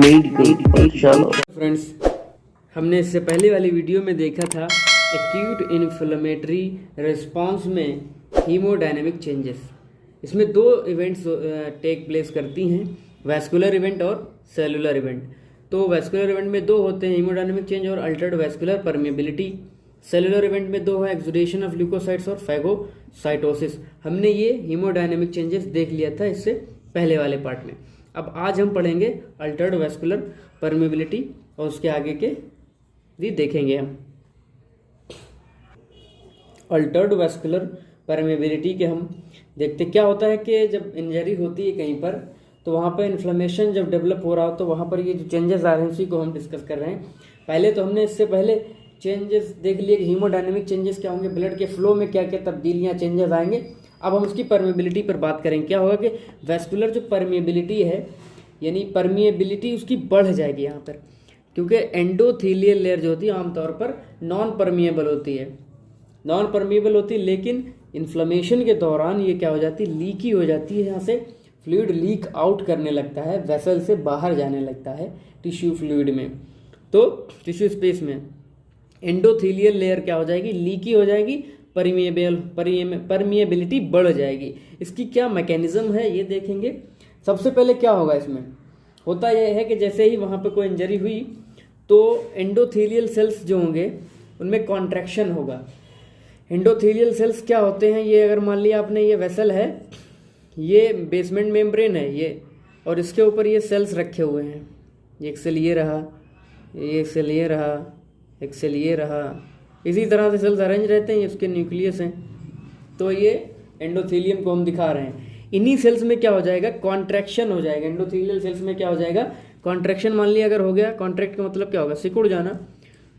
Medical पाठशाला। Friends, हमने इससे पहले वाली वीडियो में देखा था एक्यूट इन्फ्लेमेटरी रिस्पांस में हीमोडायनेमिक चेंजेस। इसमें दो इवेंट्स टेक प्लेस करती हैं, वैस्कुलर इवेंट और सेलुलर इवेंट। तो वैस्कुलर इवेंट में दो होते हैं, हीमोडायनेमिक चेंज और Altered vascular permeability. Cellular event में दो है, एक्सुडेशन ऑफ ल्यूकोसाइट्स और फैगोसाइटोसिस। हमने ये हीमोडायनेमिक चेंजेस देख लिया था इससे पहले वाले पार्ट में। अब आज हम पढ़ेंगे अल्टर्ड वैस्कुलर परमेबिलिटी और उसके आगे के भी देखेंगे हम। अल्टर्ड वैस्कुलर परमेबिलिटी के हम देखते क्या होता है कि जब इंजरी होती है कहीं पर तो वहाँ पर इन्फ्लेमेशन जब डेवलप हो रहा हो तो वहाँ पर ये जो चेंजेस आ रहे हैं उसी को हम डिस्कस कर रहे हैं। पहले तो हमने इससे पहले चेंजेस देख लिए कि हीमोडायनेमिक चेंजेस क्या होंगे, ब्लड के फ्लो में क्या क्या तब्दीलियाँ चेंजेस आएंगे। अब हम उसकी परमेबिलिटी पर बात करेंगे। क्या होगा कि वैस्कुलर जो परमेबिलिटी है यानी परमिएबिलिटी उसकी बढ़ जाएगी यहाँ पर, क्योंकि एंडोथीलियल लेयर जो होती है आमतौर पर नॉन परमिएबल होती है, लेकिन इन्फ्लेमेशन के दौरान ये क्या हो जाती है, लीकी हो जाती है। यहाँ से फ्लूइड लीक आउट करने लगता है, वेसल से बाहर जाने लगता है टिश्यू फ्लूइड में, तो टिश्यू स्पेस में एंडोथीलियल लेयर क्या हो जाएगी, लीकी हो जाएगी, परमिएबिलिटी बढ़ जाएगी। इसकी क्या मैकेनिज्म है ये देखेंगे। सबसे पहले क्या होगा, इसमें होता यह है कि जैसे ही वहाँ पे कोई इंजरी हुई तो एंडोथीलियल सेल्स जो होंगे उनमें कॉन्ट्रैक्शन होगा। एंडोथीलियल सेल्स क्या होते हैं, ये अगर मान लिया आपने ये वेसल है, ये बेसमेंट मेम्ब्रेन है ये, और इसके ऊपर ये सेल्स रखे हुए हैं। एक सेल ये रहा, एक सेल ये रहा, एक सेल ये रहा, इसी तरह से सेल्स अरेंज रहते हैं, ये उसके न्यूक्लियस हैं। तो ये एंडोथीलियम को हम दिखा रहे हैं। इन्हीं सेल्स में क्या हो जाएगा, कॉन्ट्रैक्शन हो जाएगा। एंडोथीलियल सेल्स में क्या हो जाएगा, कॉन्ट्रैक्शन। मान लिया अगर हो गया, कॉन्ट्रैक्ट का मतलब क्या होगा, सिकुड़ जाना।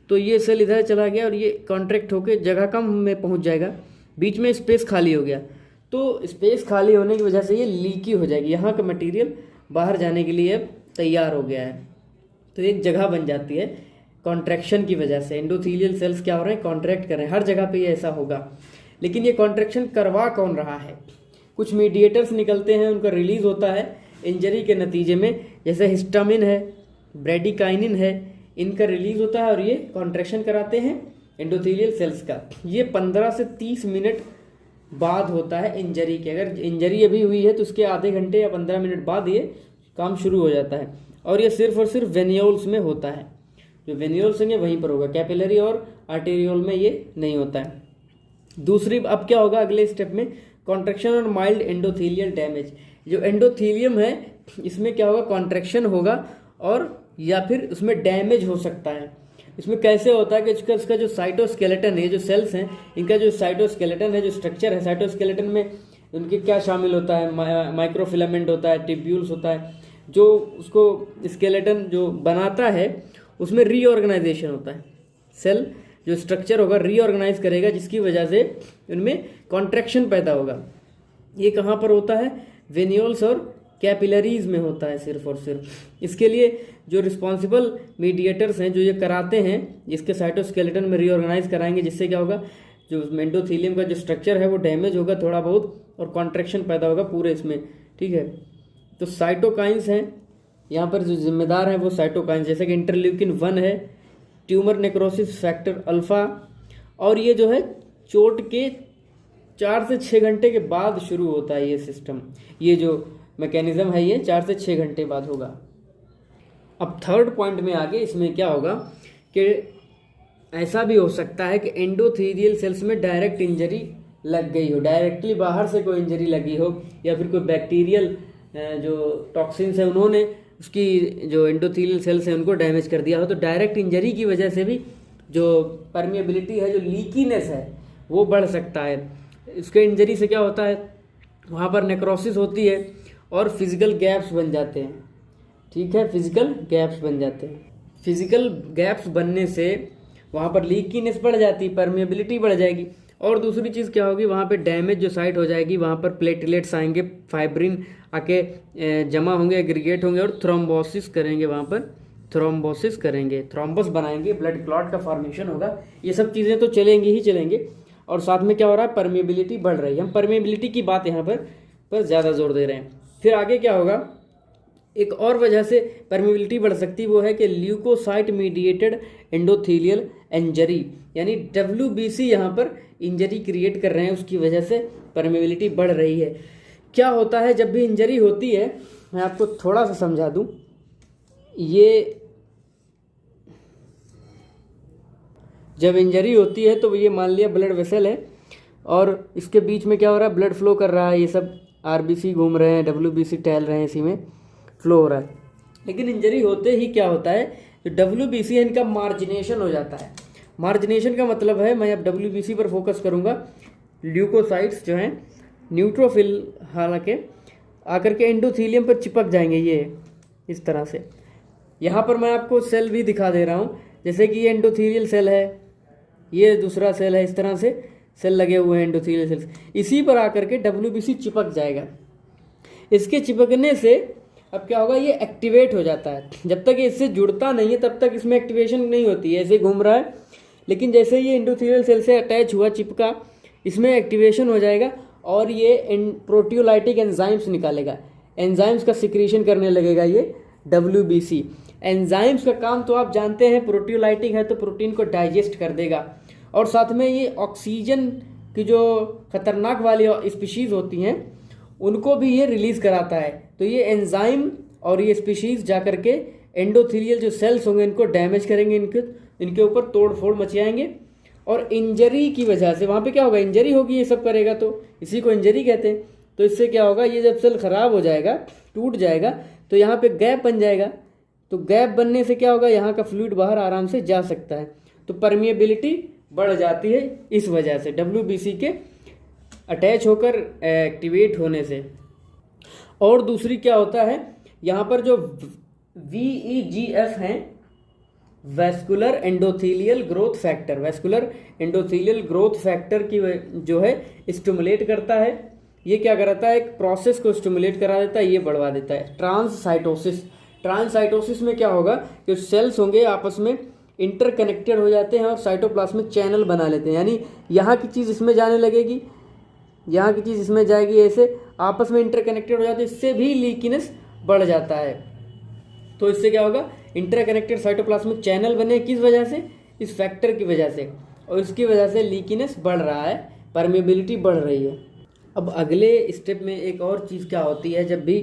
तो ये सेल इधर चला गया और ये कॉन्ट्रैक्ट होकर जगह कम में पहुंच जाएगा, बीच में स्पेस खाली हो गया। तो स्पेस खाली होने की वजह से ये लीकी हो जाएगी, यहाँ का मटेरियल बाहर जाने के लिए तैयार हो गया है, तो एक जगह बन जाती है कॉन्ट्रैक्शन की वजह से। एंडोथीलियल सेल्स क्या हो रहे हैं, कॉन्ट्रैक्ट कर रहे हैं। हर जगह पे ये ऐसा होगा, लेकिन ये कॉन्ट्रैक्शन करवा कौन रहा है, कुछ मीडिएटर्स निकलते हैं, उनका रिलीज होता है इंजरी के नतीजे में, जैसे हिस्टामिन है, ब्रेडिकाइनिन है, इनका रिलीज होता है और ये कॉन्ट्रैक्शन कराते हैं एंडोथीलियल सेल्स का। ये 15 से 30 मिनट बाद होता है इंजरी के। अगर इंजरी अभी हुई है तो उसके आधे घंटे या 15 मिनट बाद ये काम शुरू हो जाता है, और ये सिर्फ और सिर्फ वेन्यूल्स में होता है। जो वेन्यूल्स हैं वहीं पर होगा, कैपिलरी और आर्टेरियोल में ये नहीं होता है। दूसरी अब क्या होगा अगले स्टेप में, कॉन्ट्रैक्शन और माइल्ड एंडोथीलियल डैमेज। जो एंडोथीलियम है इसमें क्या होगा, कॉन्ट्रैक्शन होगा और या फिर उसमें डैमेज हो सकता है। इसमें कैसे होता है कि इसका जो साइटोस्केलेटन है, जो सेल्स हैं इनका जो साइटोस्केलेटन है, जो स्ट्रक्चर है, साइटोस्केलेटन में उनके क्या शामिल होता है, माइक्रोफिलामेंट होता है, टिब्यूल्स होता है, जो उसको स्केलेटन जो बनाता है उसमें रीऑर्गेनाइजेशन होता है। सेल जो स्ट्रक्चर होगा रीऑर्गेनाइज करेगा, जिसकी वजह से उनमें कॉन्ट्रैक्शन पैदा होगा। ये कहाँ पर होता है, वेन्यूल्स और कैपिलरीज में होता है सिर्फ और सिर्फ। इसके लिए जो रिस्पॉन्सिबल मीडिएटर्स हैं जो ये कराते हैं, इसके साइटोस्केलेटन में रीऑर्गेनाइज कराएंगे, जिससे क्या होगा, जो एंडोथीलियम का जो स्ट्रक्चर है वो डैमेज होगा थोड़ा बहुत और कॉन्ट्रैक्शन पैदा होगा पूरे इसमें, ठीक है। तो साइटोकाइंस हैं यहाँ पर जो जिम्मेदार हैं वो साइटोकाइंस, जैसे कि इंटरल्यूकिन 1 है, ट्यूमर नेक्रोसिस फैक्टर अल्फा, और ये जो है चोट के 4 से 6 घंटे के बाद शुरू होता है ये सिस्टम। ये जो मैकेनिज्म है ये 4 से 6 घंटे बाद होगा। अब थर्ड पॉइंट में आगे इसमें क्या होगा कि ऐसा भी हो सकता है कि एंडोथीलियल सेल्स में डायरेक्ट इंजरी लग गई हो, डायरेक्टली बाहर से कोई इंजरी लगी हो, या फिर कोई बैक्टीरियल जो टॉक्सिन्स है उन्होंने उसकी जो एंडोथीलियल सेल्स है उनको डैमेज कर दिया हो। तो डायरेक्ट इंजरी की वजह से भी जो परमिएबिलिटी है, जो लीकीनेस है वो बढ़ सकता है। इसके इंजरी से क्या होता है, वहाँ पर नेक्रोसिस होती है और फिजिकल गैप्स बन जाते हैं, ठीक है, फिजिकल गैप्स बन जाते हैं। फिजिकल गैप्स बनने से वहाँ पर लीकीनेस बढ़ जाती है, परमिएबिलिटी बढ़ जाएगी। और दूसरी चीज़ क्या होगी, वहाँ पे डैमेज जो साइट हो जाएगी, वहाँ पर प्लेटलेट्स आएंगे, फाइब्रिन आके जमा होंगे, एग्रीगेट होंगे और थ्रोम्बोसिस करेंगे, वहाँ पर थ्रोम्बोसिस करेंगे, थ्रोम्बस बनाएंगे, ब्लड क्लॉट का फॉर्मेशन होगा। ये सब चीज़ें तो चलेंगी ही चलेंगे, और साथ में क्या हो रहा है, परमिएबिलिटी बढ़ रही है। हम परमिएबिलिटी की बात यहाँ पर ज़्यादा जोर दे रहे हैं। फिर आगे क्या होगा, एक और वजह से परमेबिलिटी बढ़ सकती है, वो है कि ल्यूकोसाइट मीडिएटेड एंडोथेलियल इंजरी, यानी WBC यहाँ पर इंजरी क्रिएट कर रहे हैं, उसकी वजह से परमेबिलिटी बढ़ रही है। क्या होता है जब भी इंजरी होती है, मैं आपको थोड़ा सा समझा दूं। ये जब इंजरी होती है तो ये मान लिया ब्लड वेसल है और इसके बीच में क्या हो रहा है, ब्लड फ्लो कर रहा है, ये सब RBC घूम रहे हैं, WBC टहल रहे हैं, इसी में फ्लो हो रहा है। लेकिन इंजरी होते ही क्या होता है, जो WBC है इनका मार्जिनेशन हो जाता है। मार्जिनेशन का मतलब है, मैं अब WBC पर फोकस करूंगा, ल्यूकोसाइट्स जो हैं न्यूट्रोफिल हालांकि आकर के एंडोथेलियम पर चिपक जाएंगे, ये इस तरह से। यहाँ पर मैं आपको सेल भी दिखा दे रहा हूँ, जैसे कि ये एंडोथेलियल सेल है, ये दूसरा सेल है, इस तरह से सेल लगे हुए हैं एंडोथेलियल सेल्स, इसी पर आकर के WBC चिपक जाएगा। इसके चिपकने से अब क्या होगा, ये एक्टिवेट हो जाता है। जब तक ये इससे जुड़ता नहीं है तब तक इसमें एक्टिवेशन नहीं होती है, ऐसे घूम रहा है। लेकिन जैसे ये एंडोथेलियल सेल से अटैच हुआ, चिपका, इसमें एक्टिवेशन हो जाएगा और ये प्रोटियोलाइटिक एंजाइम्स निकालेगा, एंजाइम्स का सिक्रीशन करने लगेगा ये WBC। एंजाइम्स का काम तो आप जानते हैं, प्रोटियोलाइटिक है तो प्रोटीन को डाइजेस्ट कर देगा, और साथ में ये ऑक्सीजन की जो खतरनाक वाली स्पीशीज़ होती हैं उनको भी ये रिलीज कराता है। तो ये एंजाइम और ये स्पीशीज़ जा कर के एंडोथेलियल जो सेल्स होंगे इनको डैमेज करेंगे, इनके ऊपर तोड़ फोड़ मचाएंगे, और इंजरी की वजह से वहाँ पे क्या होगा, इंजरी होगी, ये सब करेगा तो इसी को इंजरी कहते हैं। तो इससे क्या होगा, ये जब सेल खराब हो जाएगा, टूट जाएगा, तो यहाँ पे गैप बन जाएगा। तो गैप बनने से क्या होगा, यहाँ का फ्लूइड बाहर आराम से जा सकता है, तो परमिएबिलिटी बढ़ जाती है इस वजह से, WBC के अटैच होकर एक्टिवेट होने से। और दूसरी क्या होता है, यहाँ पर जो VEGF हैं, vascular endothelial growth factor, vascular endothelial growth factor की जो है स्टिमुलेट करता है। ये क्या कराता है, एक प्रोसेस को स्टिमुलेट करा देता है, ये बढ़वा देता है। ट्रांससाइटोसिस, ट्रांससाइटोसिस में क्या होगा कि सेल्स होंगे आपस में इंटरकनेक्टेड हो जाते हैं और साइटोप्लाज्मिक चैनल बना लेते हैं, यानी यहाँ की चीज़ इसमें जाने लगेगी, यहाँ की चीज़ इसमें जाएगी, ऐसे आपस में इंटरकनेक्टेड हो जाते हैं। इससे भी लीकीनेस बढ़ जाता है। तो इससे क्या होगा, इंटरकनेक्टेड साइटोप्लाज्मिक चैनल बने, किस वजह से, इस फैक्टर की वजह से, और इसकी वजह से लीकीनेस बढ़ रहा है, परमेबिलिटी बढ़ रही है। अब अगले स्टेप में एक और चीज़ क्या होती है, जब भी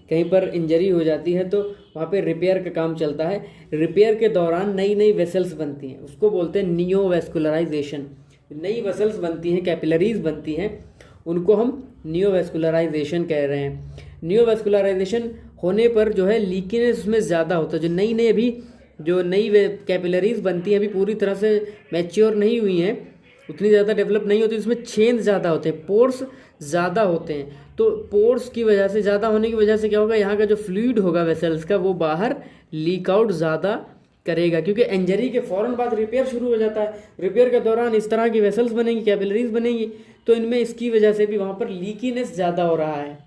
कहीं पर इंजरी हो जाती है तो वहाँ पे रिपेयर का काम चलता है। रिपेयर के दौरान नई नई वेसल्स बनती हैं, उसको बोलते हैं नियोवैस्कुलराइजेशन। नई वेसल्स बनती हैं, कैपिलरीज बनती हैं, उनको हम नियोवैस्कुलराइजेशन कह रहे हैं। नियोवैस्कुलराइजेशन होने पर जो है लीकीनेस उसमें ज़्यादा होता है। जो नई नई अभी जो नई कैपिलरीज बनती हैं, अभी पूरी तरह से मैच्योर नहीं हुई हैं, उतनी ज़्यादा डेवलप नहीं होती, उसमें छेद ज़्यादा होते हैं, पोर्स ज़्यादा होते हैं। तो पोर्स की वजह से, ज़्यादा होने की वजह से क्या होगा, यहाँ का जो फ्लूइड होगा वेसल्स का वो बाहर लीक आउट ज़्यादा करेगा, क्योंकि इंजरी के फ़ौरन बाद रिपेयर शुरू हो जाता है। रिपेयर के दौरान इस तरह की वेसल्स बनेंगी, कैपिलरीज बनेंगी, तो इनमें इसकी वजह से भी वहाँ पर लीकीनेस ज़्यादा हो रहा है।